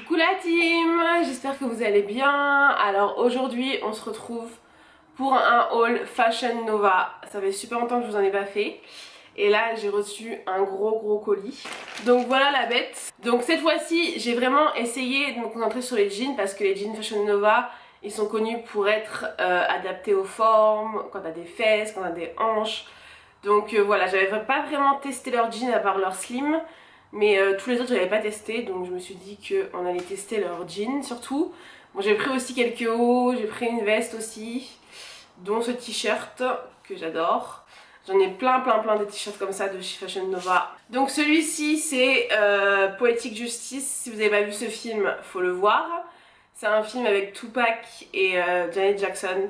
Coucou la team, j'espère que vous allez bien. Alors aujourd'hui on se retrouve pour un haul Fashion Nova. Ça fait super longtemps que je vous en ai pas fait. Et là j'ai reçu un gros colis. Donc voilà la bête. Donc cette fois-ci j'ai vraiment essayé de me concentrer sur les jeans parce que les jeans Fashion Nova ils sont connus pour être adaptés aux formes, quand t'as des fesses, quand t'as des hanches. Donc voilà, j'avais pas vraiment testé leurs jeans à part leur slim. Mais tous les autres j'avais pas testé, donc je me suis dit qu'on allait tester leurs jeans surtout. Bon, j'ai pris aussi quelques hauts, j'ai pris une veste aussi, dont ce t-shirt que j'adore. J'en ai plein des t-shirts comme ça de chez Fashion Nova. Donc celui-ci c'est Poetic Justice. Si vous n'avez pas vu ce film, faut le voir. C'est un film avec Tupac et Janet Jackson.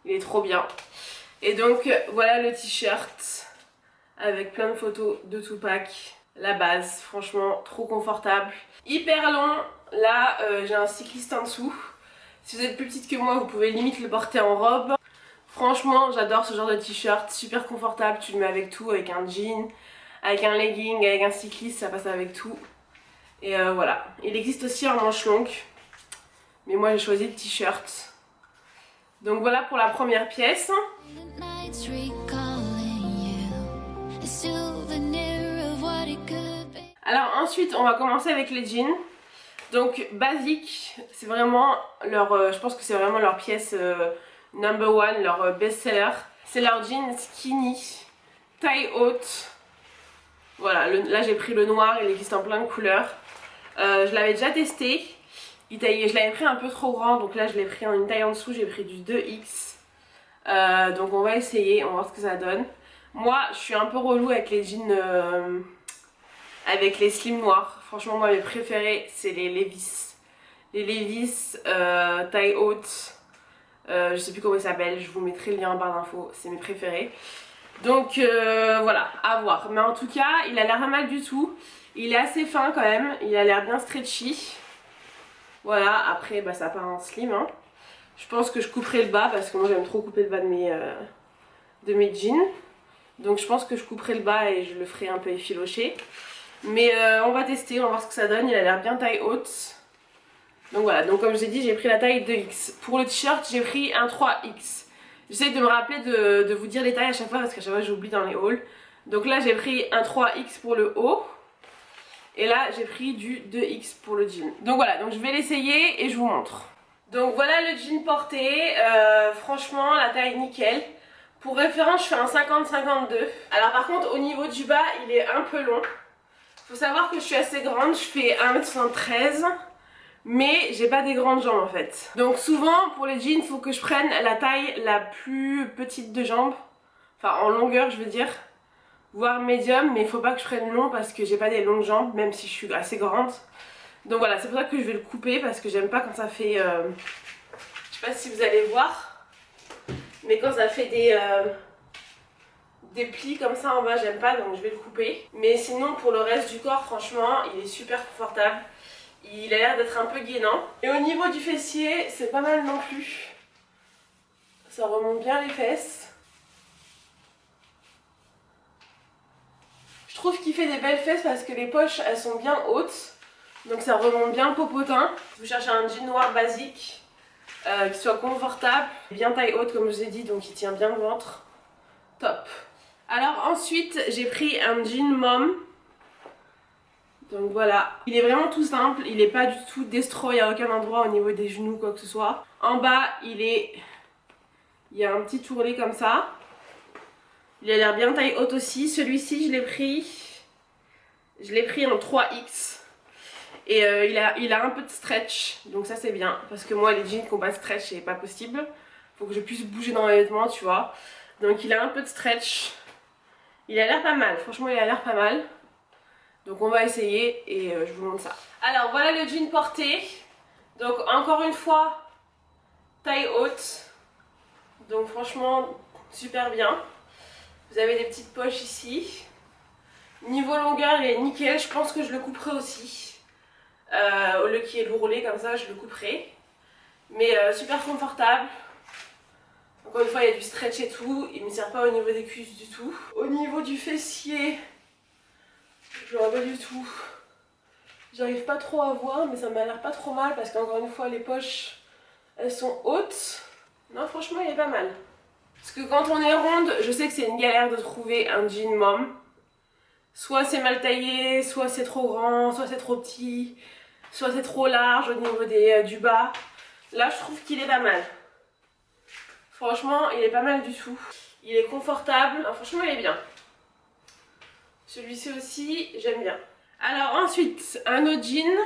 Il est trop bien. Et donc voilà le t-shirt avec plein de photos de Tupac. La base, franchement trop confortable, hyper long. Là j'ai un cycliste en dessous. Si vous êtes plus petite que moi vous pouvez limite le porter en robe. Franchement j'adore ce genre de t-shirt, super confortable. Tu le mets avec tout, avec un jean, avec un legging, avec un cycliste, ça passe avec tout. Et voilà, il existe aussi en manche longue, mais moi j'ai choisi le t-shirt. Donc voilà pour la première pièce. Alors ensuite on va commencer avec les jeans. Donc basique, c'est vraiment leur, je pense que c'est vraiment leur pièce number one, leur best-seller. C'est leur jean skinny, taille haute. Voilà, là j'ai pris le noir, il existe en plein de couleurs. Je l'avais déjà testé, je l'avais pris un peu trop grand, donc là je l'ai pris en une taille en dessous, j'ai pris du 2X. Donc on va essayer, on va voir ce que ça donne. Moi je suis un peu relou avec les jeans avec les slim noirs. Franchement moi mes préférés c'est les Levi's. Les Levi's taille haute, je sais plus comment ils s'appellent, je vous mettrai le lien en barre d'infos, c'est mes préférés. Donc voilà, à voir. Mais en tout cas il a l'air pas mal du tout. Il est assez fin quand même, il a l'air bien stretchy. Voilà, après bah, ça part en slim hein. Je pense que je couperai le bas parce que moi j'aime trop couper le bas de mes jeans. Donc je pense que je couperai le bas et je le ferai un peu effiloché. Mais on va tester, on va voir ce que ça donne. Il a l'air bien taille haute. Donc voilà, donc comme je vous ai dit, j'ai pris la taille 2X. Pour le t-shirt, j'ai pris un 3X. J'essaie de me rappeler de vous dire les tailles à chaque fois parce qu'à chaque fois j'oublie dans les hauls. Donc là j'ai pris un 3X pour le haut. Et là j'ai pris du 2X pour le jean. Donc voilà, donc je vais l'essayer et je vous montre. Donc voilà le jean porté. Franchement la taille nickel. Pour référence je fais un 50-52. Alors par contre au niveau du bas il est un peu long. Faut savoir que je suis assez grande, je fais 1m73, mais j'ai pas des grandes jambes en fait. Donc souvent pour les jeans, il faut que je prenne la taille la plus petite de jambes, enfin en longueur je veux dire, voire médium, mais il faut pas que je prenne long parce que j'ai pas des longues jambes, même si je suis assez grande. Donc voilà, c'est pour ça que je vais le couper parce que j'aime pas quand ça fait, je sais pas si vous allez voir, mais quand ça fait des plis comme ça en bas j'aime pas, donc je vais le couper. Mais sinon pour le reste du corps franchement il est super confortable. Il a l'air d'être un peu gainant. Et au niveau du fessier c'est pas mal non plus. Ça remonte bien les fesses. Je trouve qu'il fait des belles fesses parce que les poches elles sont bien hautes. Donc ça remonte bien le popotin. Si vous cherchez un jean noir basique qui soit confortable, bien taille haute comme je vous ai dit, donc il tient bien le ventre. Top. Alors ensuite j'ai pris un jean mom. Donc voilà, il est vraiment tout simple, il n'est pas du tout destroy à aucun endroit au niveau des genoux quoi que ce soit. En bas il y a un petit tourné comme ça. Il a l'air bien taille haute aussi. Celui-ci je l'ai pris en 3X. Et il a un peu de stretch, donc ça c'est bien. Parce que moi les jeans qui n'ont pas de stretch c'est pas possible. Faut que je puisse bouger dans mes vêtements tu vois. Donc il a un peu de stretch. Il a l'air pas mal, franchement il a l'air pas mal. Donc on va essayer et je vous montre ça. Alors voilà le jean porté. Donc encore une fois, taille haute. Donc franchement super bien. Vous avez des petites poches ici. Niveau longueur il est nickel, je pense que je le couperai aussi. Au lieu qu'il y ait le ourlet comme ça, je le couperai. Mais super confortable. Encore une fois il y a du stretch et tout, il ne me sert pas au niveau des cuisses du tout. Au niveau du fessier, je ne vois pas du tout. J'arrive pas trop à voir, mais ça m'a l'air pas trop mal parce qu'encore une fois, les poches, elles sont hautes. Non, franchement, il est pas mal. Parce que quand on est ronde, je sais que c'est une galère de trouver un jean mom. Soit c'est mal taillé, soit c'est trop grand, soit c'est trop petit, soit c'est trop large au niveau du bas. Là, je trouve qu'il est pas mal. Franchement, il est pas mal du tout. Il est confortable. Non, franchement, il est bien. Celui-ci aussi, j'aime bien. Alors ensuite, un autre jean.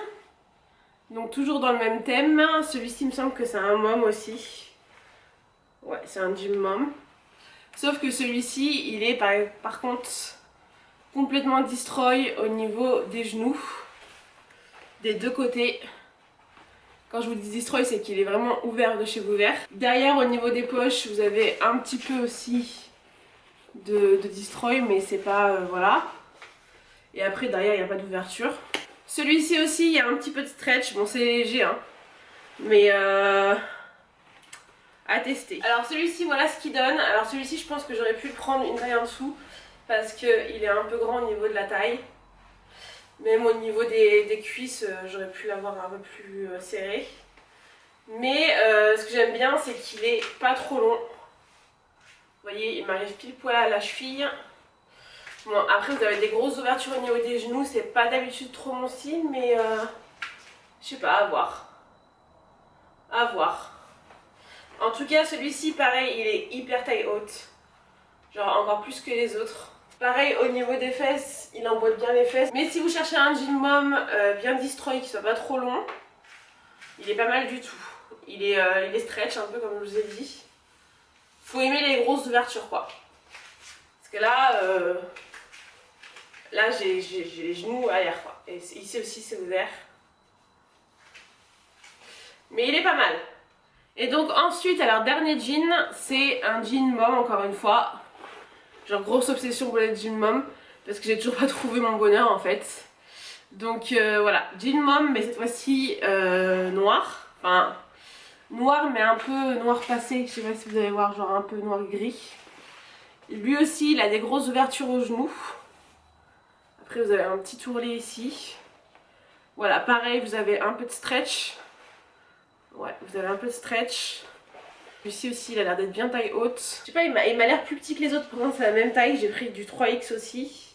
Donc toujours dans le même thème. Celui-ci, il me semble que c'est un mom aussi. Ouais, c'est un jean mom. Sauf que celui-ci, il est par contre complètement destroy au niveau des genoux. Des deux côtés. Quand je vous dis destroy, c'est qu'il est vraiment ouvert de chez ouvert. Derrière, au niveau des poches, vous avez un petit peu aussi de destroy, mais c'est pas... voilà. Et après, derrière, il n'y a pas d'ouverture. Celui-ci aussi, il y a un petit peu de stretch. Bon, c'est léger, hein. Mais à tester. Alors celui-ci, voilà ce qu'il donne. Alors celui-ci, je pense que j'aurais pu le prendre une taille en dessous parce qu'il est un peu grand au niveau de la taille. Même au niveau des cuisses, j'aurais pu l'avoir un peu plus serré. Mais ce que j'aime bien, c'est qu'il est pas trop long. Vous voyez, il m'arrive pile poil à la cheville. Bon, après, vous avez des grosses ouvertures au niveau des genoux. C'est pas d'habitude trop mon style, mais je sais pas, à voir. À voir. En tout cas, celui-ci, pareil, il est hyper taille haute. Genre encore plus que les autres. Pareil, au niveau des fesses, il emboîte bien les fesses. Mais si vous cherchez un jean mom bien destroy, qui soit pas trop long, il est pas mal du tout. Il est stretch, un peu comme je vous ai dit. Faut aimer les grosses ouvertures, quoi. Parce que là j'ai les genoux à l'air, quoi. Et ici aussi, c'est ouvert. Mais il est pas mal. Et donc ensuite, alors dernier jean, c'est un jean mom encore une fois. Genre grosse obsession pour les jeans mom. Parce que j'ai toujours pas trouvé mon bonheur en fait. Donc voilà, jean mom, mais cette fois-ci noir. Enfin, noir mais un peu noir passé. Je sais pas si vous allez voir, genre un peu noir gris. Lui aussi, il a des grosses ouvertures aux genoux. Après vous avez un petit tourlet ici. Voilà, pareil, vous avez un peu de stretch. Ouais, vous avez un peu de stretch. Celui-ci aussi, il a l'air d'être bien taille haute. Je sais pas, il m'a l'air plus petit que les autres. Pourtant, c'est la même taille. J'ai pris du 3X aussi.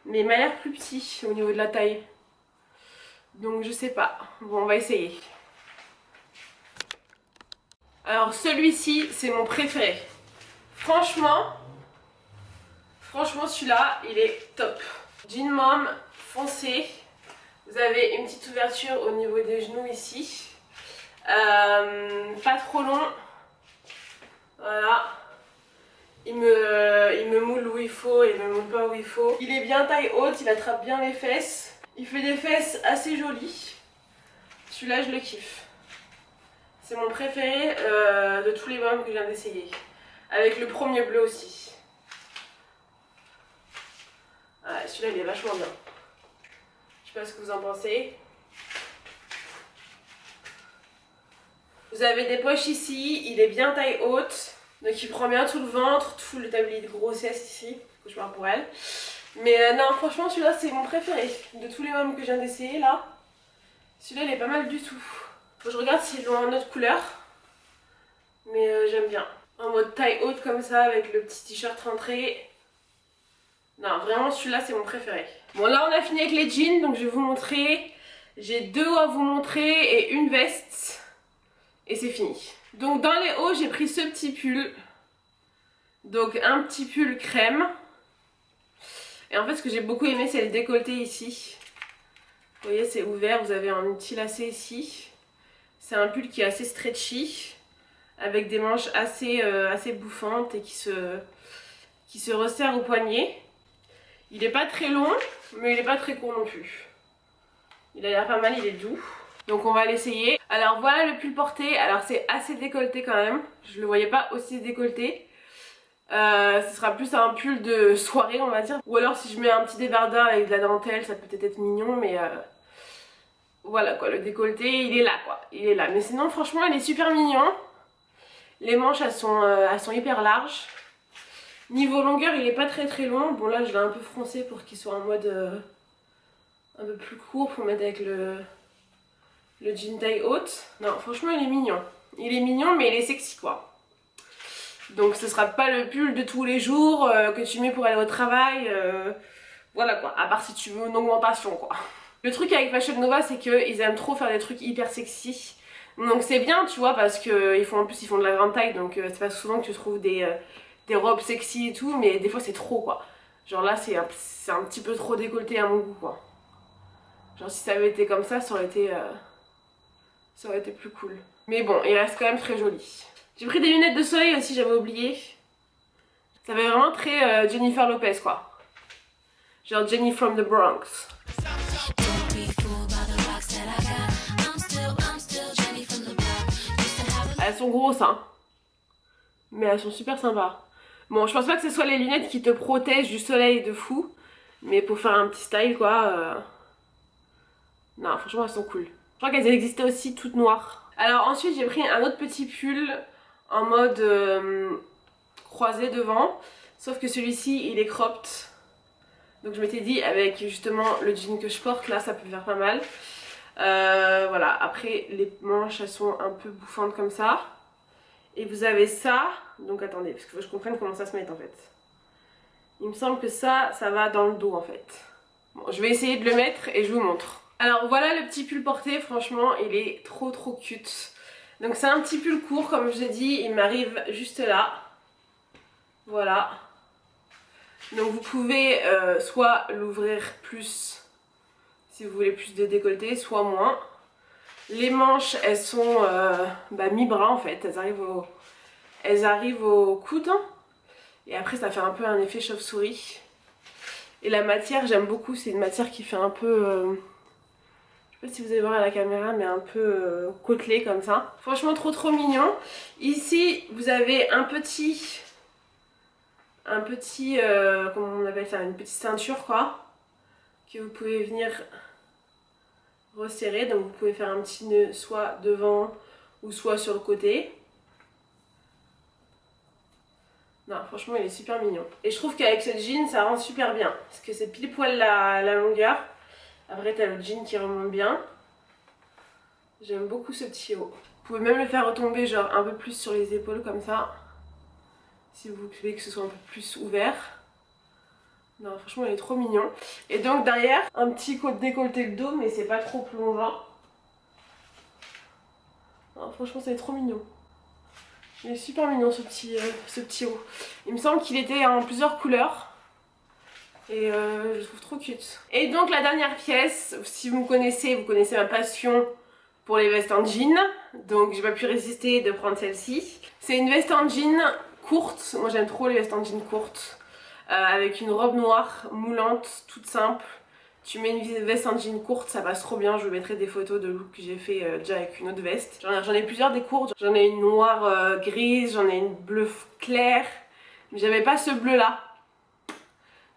Mais il m'a l'air plus petit au niveau de la taille. Donc, je sais pas. Bon, on va essayer. Alors, celui-ci, c'est mon préféré. Franchement, celui-là, il est top. Jean mom foncé. Vous avez une petite ouverture au niveau des genoux ici. Pas trop long. Voilà. Il me moule où il faut, il me moule pas où il faut. Il est bien taille haute, il attrape bien les fesses. Il fait des fesses assez jolies. Celui-là, je le kiffe. C'est mon préféré de tous les moms que je viens d'essayer. Avec le premier bleu aussi. Ah, celui-là, il est vachement bien. Je sais pas ce que vous en pensez. Vous avez des poches ici, il est bien taille haute. Donc il prend bien tout le ventre, tout le tablier de grossesse ici. Cauchemar pour elle. Mais non, franchement, celui-là, c'est mon préféré. De tous les mômes que je viens d'essayer, là. Celui-là, il est pas mal du tout. Faut que je regarde s'ils l'ont en autre couleur. Mais j'aime bien. En mode taille haute comme ça, avec le petit t-shirt rentré. Non, vraiment, celui-là, c'est mon préféré. Bon, là, on a fini avec les jeans, donc je vais vous montrer. J'ai 2 hauts à vous montrer et une veste. Et c'est fini. Donc, dans les hauts, j'ai pris ce petit pull. Donc, un petit pull crème. Et en fait, ce que j'ai beaucoup aimé, c'est le décolleté ici. Vous voyez, c'est ouvert. Vous avez un petit lacet ici. C'est un pull qui est assez stretchy. Avec des manches assez bouffantes et qui se resserrent au poignet. Il n'est pas très long, mais il n'est pas très court non plus. Il a l'air pas mal, il est doux. Donc on va l'essayer. Alors voilà le pull porté. Alors c'est assez décolleté quand même. Je le voyais pas aussi décolleté. Ce sera plus un pull de soirée on va dire. Ou alors si je mets un petit débardeur avec de la dentelle, ça peut peut-être être mignon. Mais voilà quoi, le décolleté il est là quoi. Il est là. Mais sinon franchement il est super mignon. Les manches elles sont hyper larges. Niveau longueur il est pas très long. Bon là je l'ai un peu froncé pour qu'il soit en mode un peu plus court pour mettre avec le jean taille haute. Non, franchement, il est mignon. Il est mignon, mais il est sexy, quoi. Donc, ce sera pas le pull de tous les jours que tu mets pour aller au travail. Voilà, quoi. À part si tu veux une augmentation, quoi. Le truc avec Fashion Nova, c'est qu'ils aiment trop faire des trucs hyper sexy. Donc, c'est bien, tu vois, parce que en plus, ils font de la grande taille. Donc, c'est pas souvent que tu trouves des robes sexy et tout. Mais des fois, c'est trop, quoi. Genre là, c'est un petit peu trop décolleté à mon goût, quoi. Genre, si ça avait été comme ça aurait été plus cool. Mais bon, il reste quand même très joli. J'ai pris des lunettes de soleil aussi, j'avais oublié. Ça fait vraiment très Jennifer Lopez, quoi. Genre Jenny from the Bronx. Elles sont grosses, hein. Mais elles sont super sympas. Bon, je pense pas que ce soit les lunettes qui te protègent du soleil de fou. Mais pour faire un petit style, quoi. Non, franchement, elles sont cool. Je crois qu'elles existaient aussi toutes noires. Alors ensuite, j'ai pris un autre petit pull en mode croisé devant. Sauf que celui-ci, il est cropped. Donc je m'étais dit, avec justement le jean que je porte, là, ça peut faire pas mal. Voilà, après, les manches, elles sont un peu bouffantes comme ça. Et vous avez ça. Donc attendez, parce qu'il faut que je comprenne comment ça se met en fait. Il me semble que ça va dans le dos en fait. Bon, je vais essayer de le mettre et je vous montre. Alors voilà le petit pull porté, franchement il est trop cute. Donc c'est un petit pull court comme je vous ai dit, il m'arrive juste là. Voilà. Donc vous pouvez soit l'ouvrir plus si vous voulez plus de décolleté, soit moins. Les manches elles sont mi-bras en fait, elles arrivent au coude. Et après ça fait un peu un effet chauve-souris. Et la matière j'aime beaucoup, c'est une matière qui fait un peu... je sais pas si vous allez voir à la caméra, mais un peu côtelé comme ça. Franchement trop mignon. Ici vous avez un petit comment on appelle ça, une petite ceinture quoi, que vous pouvez venir resserrer. Donc vous pouvez faire un petit nœud soit devant ou soit sur le côté. Non, franchement il est super mignon. Et je trouve qu'avec ce jean ça rend super bien, parce que c'est pile poil la longueur. Après t'as le jean qui remonte bien. J'aime beaucoup ce petit haut. Vous pouvez même le faire retomber genre un peu plus sur les épaules comme ça, si vous voulez que ce soit un peu plus ouvert. Non, franchement il est trop mignon. Et donc derrière, un petit décolleté le dos, mais c'est pas trop plongeant. Non, franchement c'est trop mignon. Il est super mignon ce petit haut. Il me semble qu'il était en plusieurs couleurs. Et je le trouve trop cute. Et donc la dernière pièce, si vous me connaissez, vous connaissez ma passion pour les vestes en jean. Donc j'ai pas pu résister de prendre celle-ci. C'est une veste en jean courte. Moi j'aime trop les vestes en jean courtes. Avec une robe noire moulante, toute simple. Tu mets une veste en jean courte, ça passe trop bien. Je vous mettrai des photos de look que j'ai fait déjà avec une autre veste. J'en ai plusieurs des courtes. J'en ai une noire grise, j'en ai une bleu claire. Mais j'avais pas ce bleu là.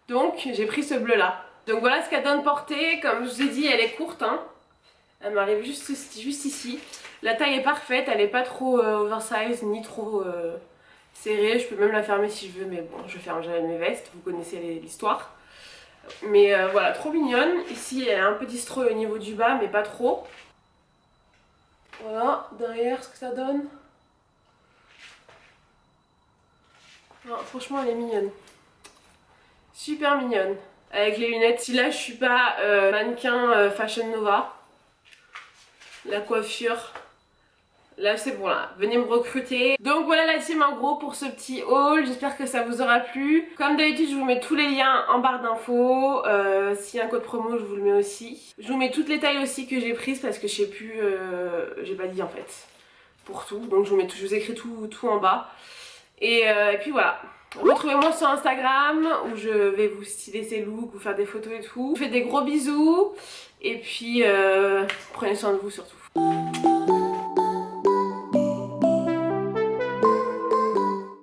Donc j'ai pris ce bleu là. Donc voilà ce qu'elle donne portée. Comme je vous ai dit, elle est courte, hein. Elle m'arrive juste ici. La taille est parfaite, elle est pas trop oversize ni trop serrée. Je peux même la fermer si je veux, mais bon, je ferme jamais mes vestes, vous connaissez l'histoire. Mais voilà, trop mignonne. Ici elle est un peu distro au niveau du bas, mais pas trop. Voilà, derrière ce que ça donne. Non, franchement elle est mignonne. Super mignonne. Avec les lunettes. Si là je suis pas mannequin Fashion Nova, la coiffure, là c'est bon là, venez me recruter. Donc voilà la team en gros pour ce petit haul, j'espère que ça vous aura plu. Comme d'habitude je vous mets tous les liens en barre d'infos, s'il y a un code promo je vous le mets aussi. Je vous mets toutes les tailles aussi que j'ai prises parce que je sais plus, j'ai pas dit en fait, pour tout. Donc je vous écris tout en bas. Et puis voilà. Retrouvez-moi sur Instagram où je vais vous styler ces looks, vous faire des photos et tout. Je vous fais des gros bisous et puis prenez soin de vous surtout.